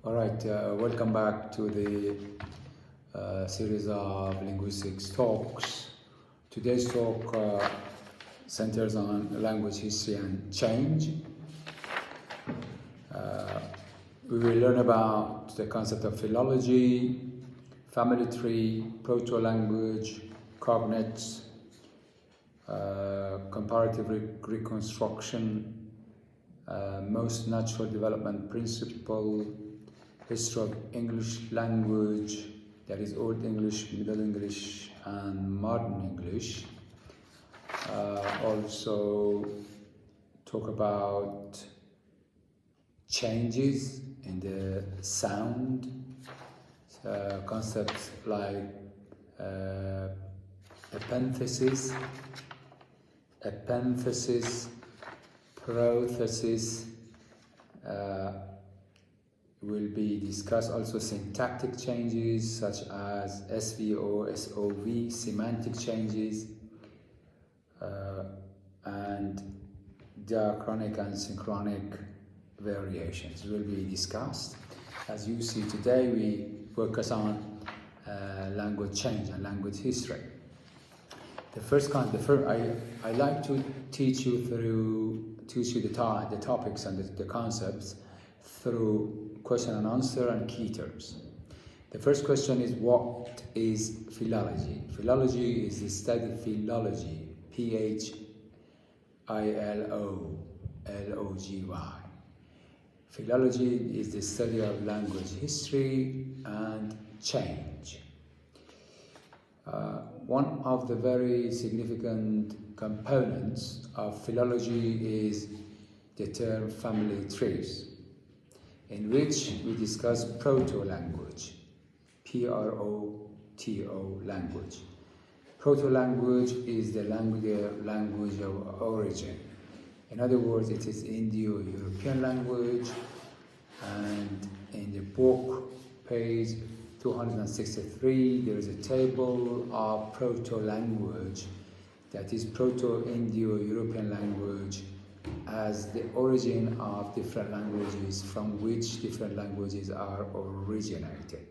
All right, welcome back to the series of linguistics talks. Today's talk centers on language history and change. We will learn about the concept of philology, family tree, proto-language, cognates, comparative reconstruction, most natural development principle, history of English language, that is Old English, Middle English, and Modern English. Also talk about changes in the sound, concepts like epenthesis, prothesis, will be discussed. Also syntactic changes such as SVO, SOV, semantic changes, and diachronic and synchronic variations will be discussed. As you see today, we focus on language change and language history. I like to teach you the topics and the concepts through question and answer and key terms. The first question is, what is philology? Philology is the study of philology, Philology. Philology is the study of language history and change. One of the very significant components of philology is the term family trees, in which we discuss proto-language, P-R-O-T-O language. Proto-language is the language of origin. In other words, it is Indo-European language, and in the book, page 263, there is a table of proto-language, that is Proto-Indo-European language, as the origin of different languages from which different languages are originated.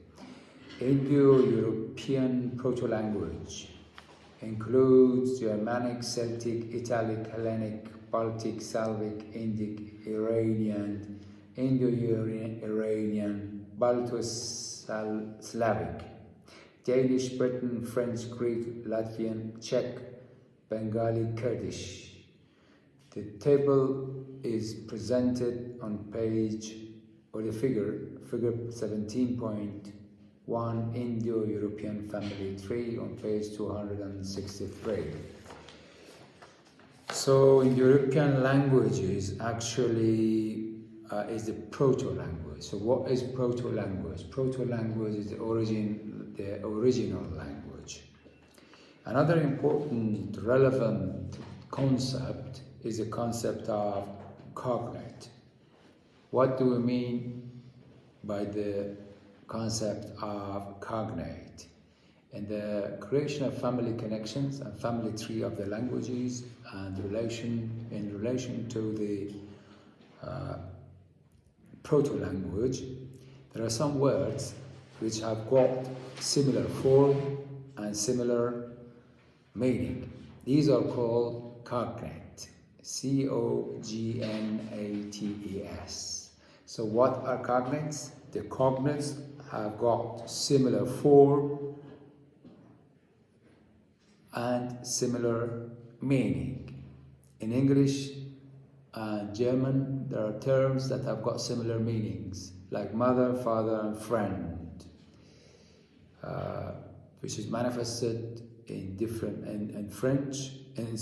Indo-European proto-language includes Germanic, Celtic, Italic, Hellenic, Baltic, Slavic, Indic, Iranian, Indo-Iranian, Balto-Slavic, Danish, Breton, French, Greek, Latvian, Czech, Bengali, Kurdish. The table is presented on page, or the figure 17.1, Indo-European family tree, on page 263. So in European languages, actually is the proto-language. So what is proto-language? Proto-language is the original language. Another important, relevant concept is the concept of cognate. What do we mean by the concept of cognate? In the creation of family connections and family tree of the languages and in relation to the proto-language, there are some words which have got similar form and similar meaning. These are called cognate. C-O-G-N-A-T-E-S. So what are cognates? The cognates have got similar form and similar meaning. In English and German, there are terms that have got similar meanings, like mother, father, and friend, which is manifested in French, in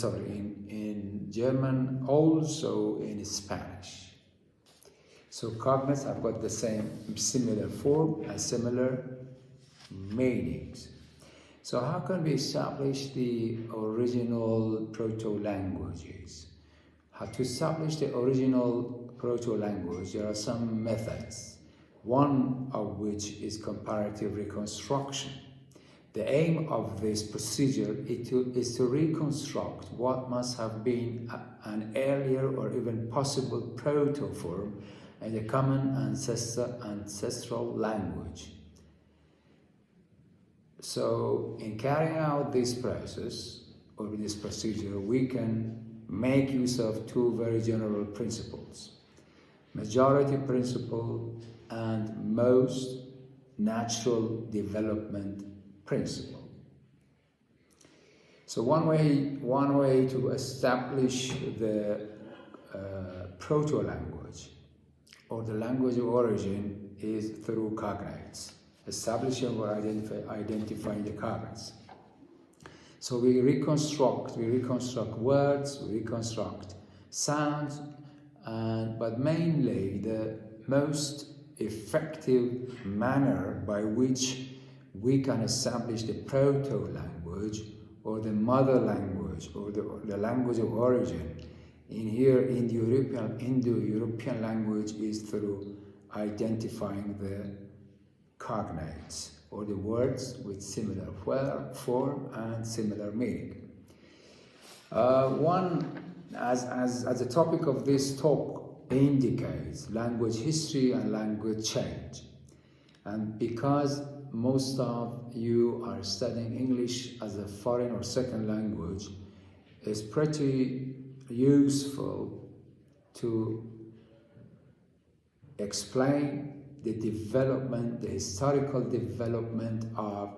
German, also in Spanish. So cognates have got the similar form and similar meanings. So how can we establish the original proto-languages? How to establish the original proto-language? There are some methods, one of which is comparative reconstruction. The aim of this procedure is to reconstruct what must have been an earlier or even possible proto-form and a common ancestral language. So in carrying out this process, or this procedure, we can make use of two very general principles: majority principle and most natural development principle. So one way to establish the proto-language or the language of origin is through cognates, establishing or identifying the cognates. So we reconstruct words, we reconstruct sounds, but mainly the most effective manner by which we can establish the proto-language or the mother language or the language of origin in Indo-European language is through identifying the cognates, or the words with similar form and similar meaning. As the topic of this talk indicates, language history and language change. And because most of you are studying English as a foreign or second language, it's pretty useful to explain the historical development of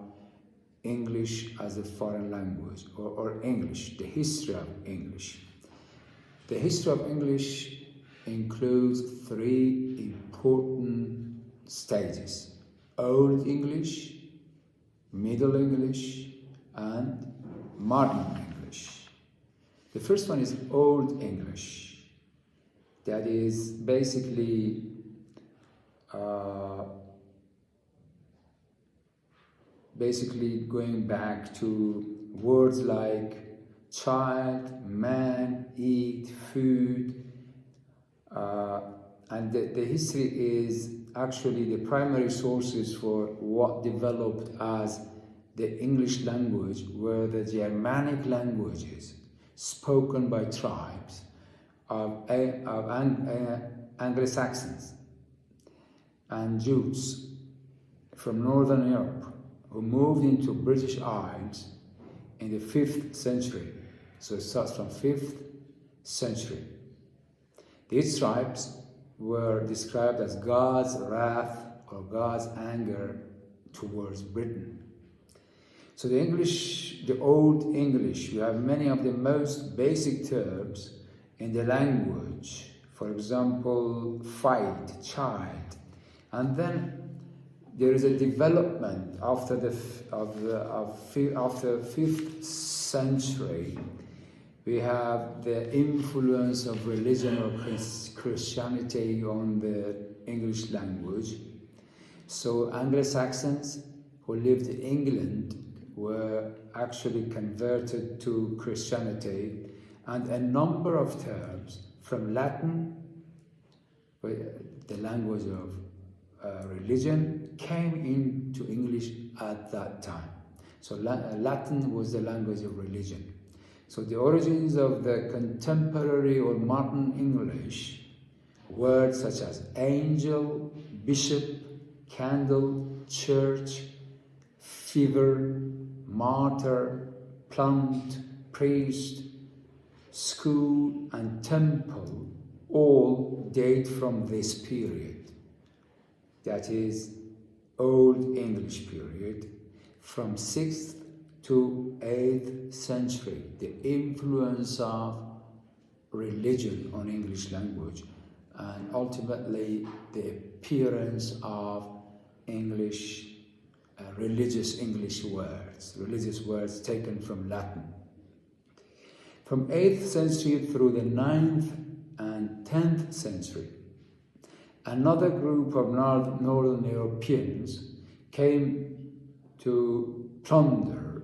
English as a foreign language, or English, the history of English. The history of English includes three important stages: Old English, Middle English, and Modern English. The first one is Old English. That is basically going back to words like child, man, eat, food, and the history is actually the primary sources for what developed as the English language were the Germanic languages spoken by tribes of Anglo-Saxons and Jews from Northern Europe who moved into British Isles in the 5th century. So it starts from 5th century. These tribes were described as God's wrath or God's anger towards Britain. So the Old English, you have many of the most basic terms in the language. For example, fight, child. And then there is a development after the 5th century. We have the influence of religion or Christianity on the English language. So Anglo-Saxons who lived in England were actually converted to Christianity, and a number of terms from Latin, the language of religion, came into English at that time. So Latin was the language of religion. So the origins of the contemporary or modern English, words such as angel, bishop, candle, church, fever, martyr, plant, priest, school, and temple all date from this period. That is Old English period, from 6th to 8th century, the influence of religion on English language, and ultimately the appearance of English, religious English words taken from Latin. From 8th century through the 9th and 10th century, another group of Northern Europeans came to plunder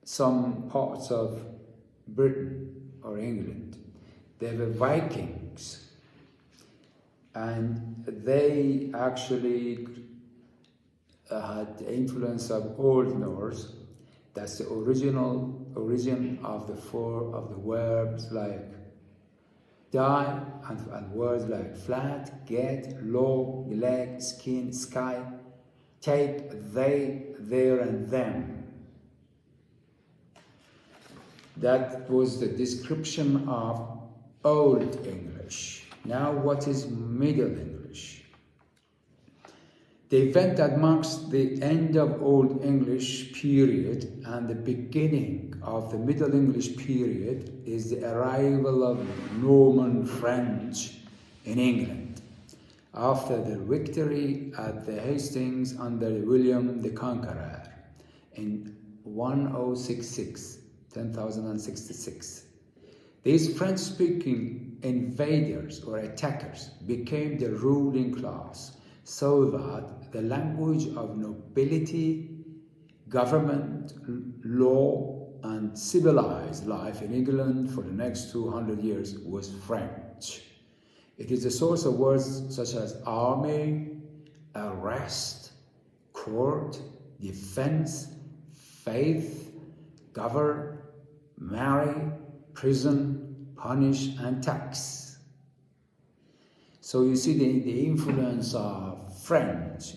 some parts of Britain or England. They were Vikings, and they actually had the influence of Old Norse. That's the origin of the verbs like Die, and words like flat, get, low, leg, skin, sky, take, they, their, and them. That was the description of Old English. Now, what is Middle English? The event that marks the end of Old English period and the beginning of the Middle English period is the arrival of Norman French in England after the victory at the Hastings under William the Conqueror in 1066. These French-speaking invaders or attackers became the ruling class, so that the language of nobility, government, law, and civilized life in England for the next 200 years was French. It is the source of words such as army, arrest, court, defense, faith, govern, marry, prison, punish, and tax. So you see the influence of French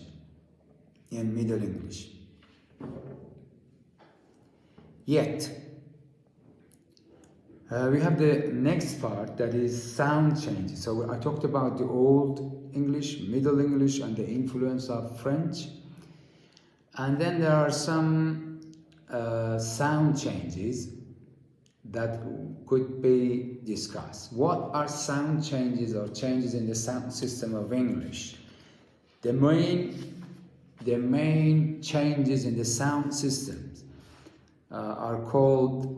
in Middle English. Yet, we have the next part, that is sound changes. So I talked about the Old English, Middle English, and the influence of French. And then there are some sound changes that could be discussed. What are sound changes or changes in the sound system of English? The main changes in the sound systems are called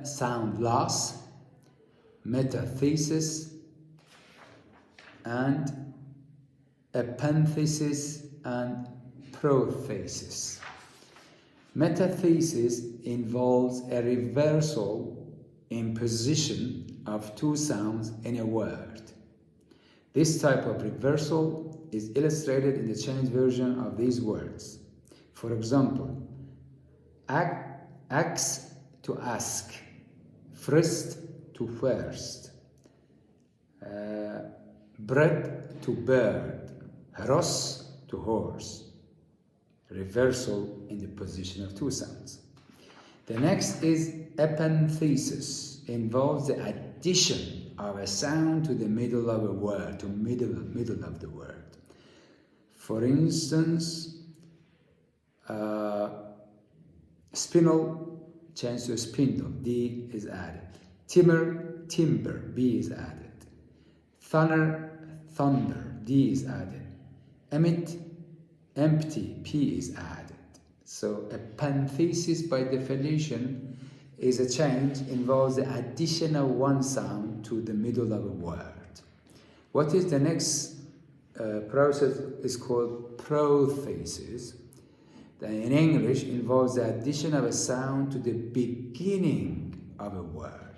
sound loss, metathesis, and epenthesis and prothesis. Metathesis involves a reversal in position of two sounds in a word. This type of reversal is illustrated in the changed version of these words. For example, ask to ask, first to first, bread to bird, horse to horse. Reversal in the position of two sounds. The next is epenthesis, involves the addition of a sound to the middle of a word, to middle of the word. For instance, spinel changed to spindle, D is added. Timber, timber, B is added. Thunder, thunder, D is added. Emit, empty, P is added. So epenthesis by definition is a change, involves the addition of one sound to the middle of a word. What is the next process is called prothesis. That in English involves the addition of a sound to the beginning of a word,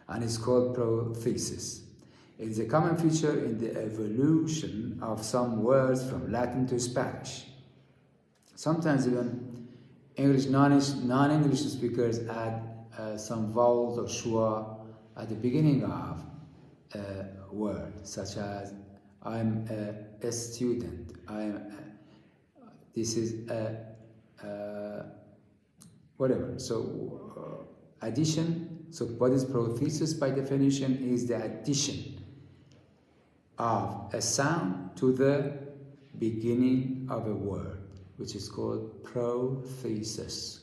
and it's called prothesis. It is a common feature in the evolution of some words from Latin to Spanish. Sometimes even English non-English speakers add some vowels or schwa at the beginning of a word, such as I'm a student, this is whatever. So addition, so what is prothesis by definition is the addition of a sound to the beginning of a word, which is called prothesis.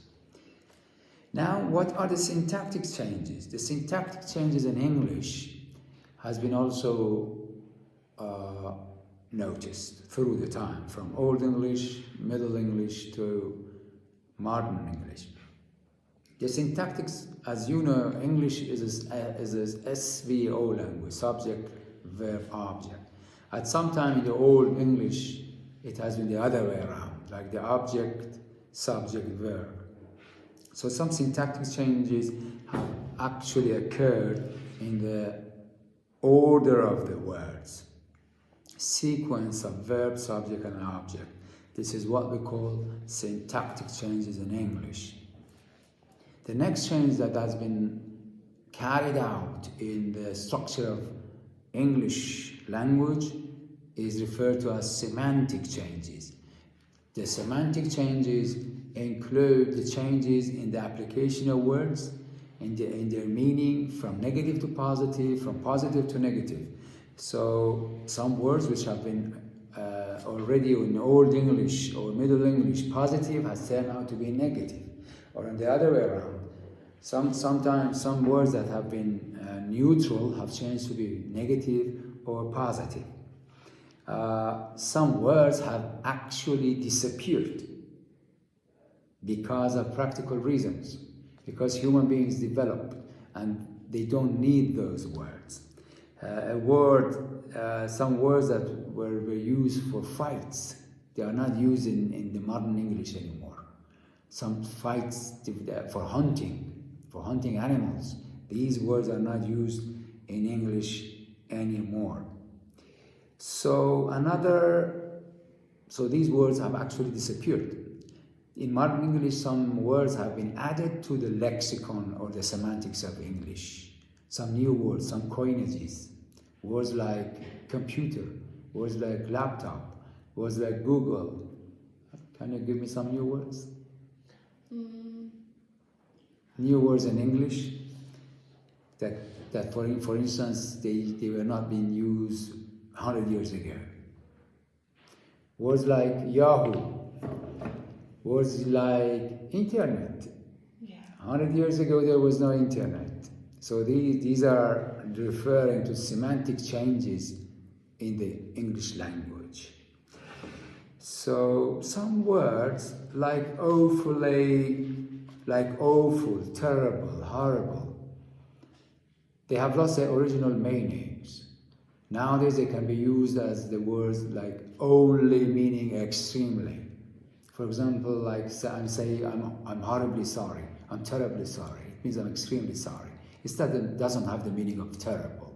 Now, what are the syntactic changes? The syntactic changes in English has been also noticed through the time, from Old English, Middle English to modern English. The syntactics, as you know, English is a SVO language, subject, verb, object. At some time in the Old English, it has been the other way around, like the object, subject, verb. So some syntactic changes have actually occurred in the order of the words, sequence of verb, subject, and object. This is what we call syntactic changes in English. The next change that has been carried out in the structure of English language is referred to as semantic changes. The semantic changes include the changes in the application of words, in their meaning from negative to positive, from positive to negative. So some words which have been already in Old English or Middle English positive has turned out to be negative, or on the other way around. Sometimes some words that have been neutral have changed to be negative or positive. Some words have actually disappeared because of practical reasons, because human beings develop and they don't need those words. Some words that were used for fights, they are not used in the modern English anymore. Some fights for hunting animals, these words are not used in English anymore. So these words have actually disappeared. In modern English, some words have been added to the lexicon or the semantics of English. Some new words, some coinages, words like computer, words like laptop, words like Google. Can you give me some new words? New words in English that for instance, they were not being used 100 years ago. Words like Yahoo, words like internet. Yeah. 100 years ago there was no internet. So these are referring to semantic changes in the English language. So some words like awful, terrible, horrible, they have lost their original meanings. Nowadays they can be used as the words like only, meaning extremely. For example, like I'm saying I'm horribly sorry, I'm terribly sorry. It means I'm extremely sorry. It doesn't have the meaning of terrible.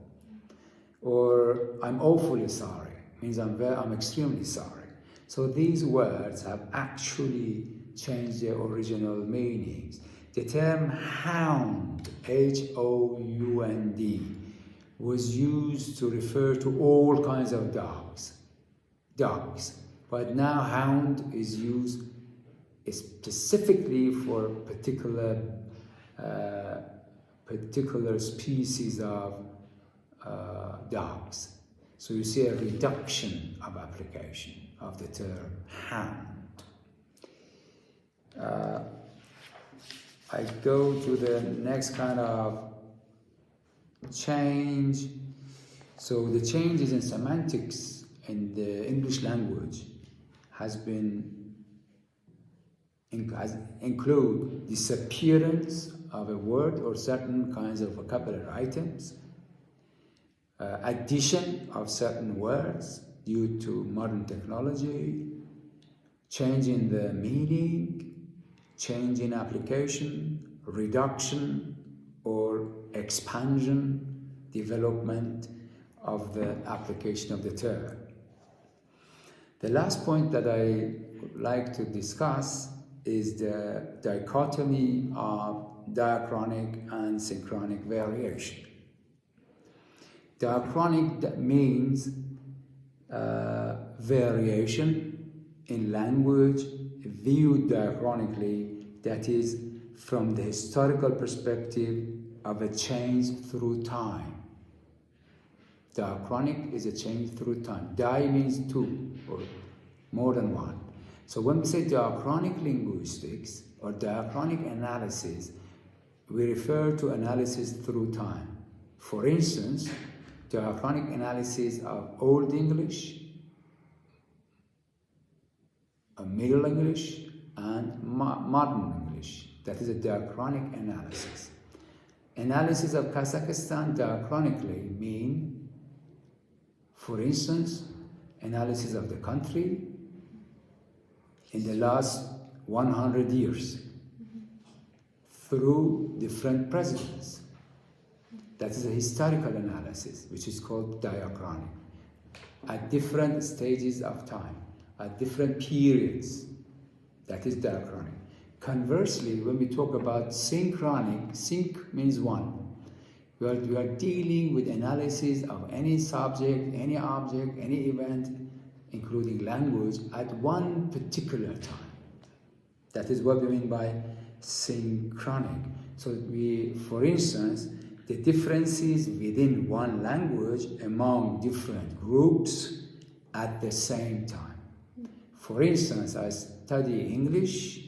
Or I'm awfully sorry, it means I'm extremely sorry. So these words have actually changed their original meanings. The term hound, H-O-U-N-D, was used to refer to all kinds of dogs. But now hound is used specifically for particular species of dogs. So you see a reduction of application of the term hound. I go to the next kind of change. So the changes in semantics in the English language has include disappearance of a word or certain kinds of vocabulary items, addition of certain words due to modern technology, change in the meaning, change in application, reduction or expansion, development of the application of the term. The last point that I would like to discuss is the dichotomy of diachronic and synchronic variation. Diachronic means variation in language viewed diachronically, that is, from the historical perspective of a change through time. Diachronic is a change through time. Di means two or more than one. So when we say diachronic linguistics or diachronic analysis, we refer to analysis through time. For instance, diachronic analysis of Old English, Middle English, and Modern English. That is a diachronic analysis. Analysis of Kazakhstan diachronically mean, for instance, analysis of the country in the last 100 years through different presidents. That is a historical analysis, which is called diachronic, at different stages of time, at different periods. That is diachronic. Conversely, when we talk about synchronic, sync means one. We are dealing with analysis of any subject, any object, any event, including language, at one particular time. That is what we mean by synchronic. So for instance, the differences within one language among different groups at the same time. For instance, I study English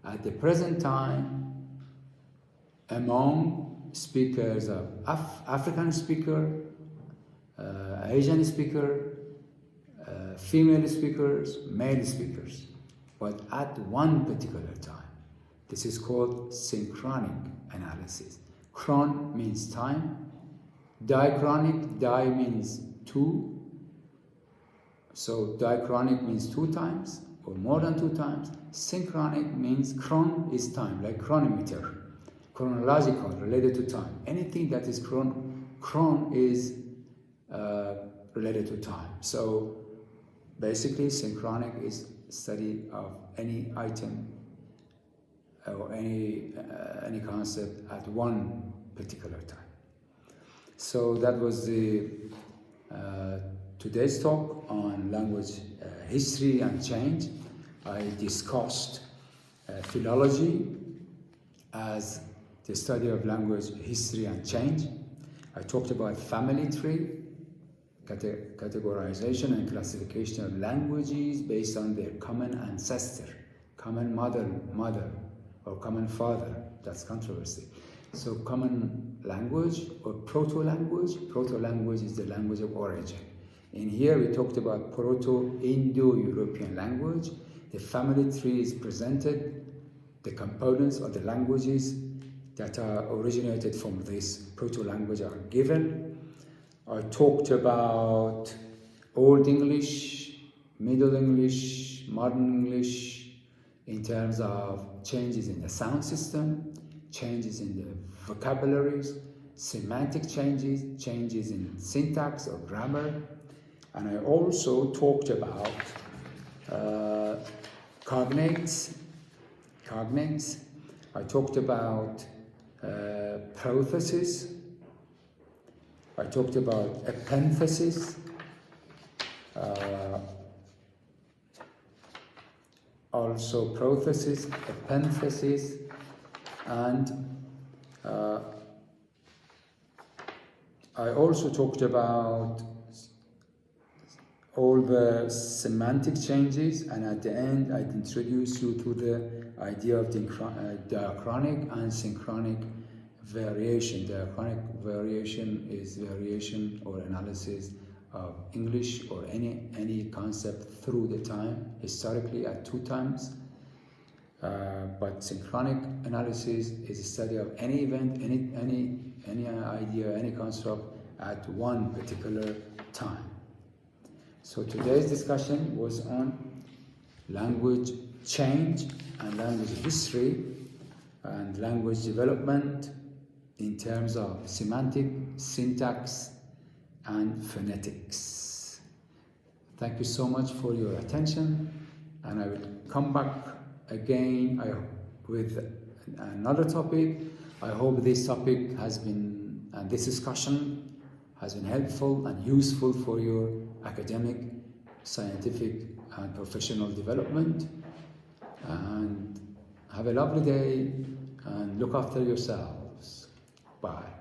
at the present time among speakers of African speaker, Asian speaker, female speakers, male speakers, but at one particular time. This is called synchronic analysis. Chron means time. Diachronic, di means two. So diachronic means 2 times or more than 2 times. Synchronic means chron is time, like chronometer. Chronological, related to time. Anything that is chron is related to time. So basically, synchronic is study of any item or any concept at one particular time. So that was the today's talk on language history and change. I discussed philology as the study of language history and change. I talked about family tree, categorization and classification of languages based on their common ancestor, common mother, or common father. That's controversy. So common language or proto-language. Proto-language is the language of origin. In here we talked about Proto-Indo-European language. The family tree is presented. The components of the languages that are originated from this proto-language are given. I talked about Old English, Middle English, Modern English, in terms of changes in the sound system, changes in the vocabularies, semantic changes, changes in syntax or grammar. And I also talked about cognates. I talked about prothesis. I talked about epenthesis. Also prothesis, epenthesis, and I also talked about all the semantic changes, and at the end I introduced you to the idea of diachronic and synchronic variation. Diachronic variation is variation or analysis of English or any concept through the time, historically at 2 times. But synchronic analysis is a study of any event, any idea, any concept at one particular time. So today's discussion was on language change and language history and language development in terms of semantic, syntax, and phonetics. Thank you so much for your attention, and I will come back again with another topic. I hope this topic has been, and this discussion has been helpful and useful for your academic, scientific, and professional development. And have a lovely day and look after yourselves. Bye.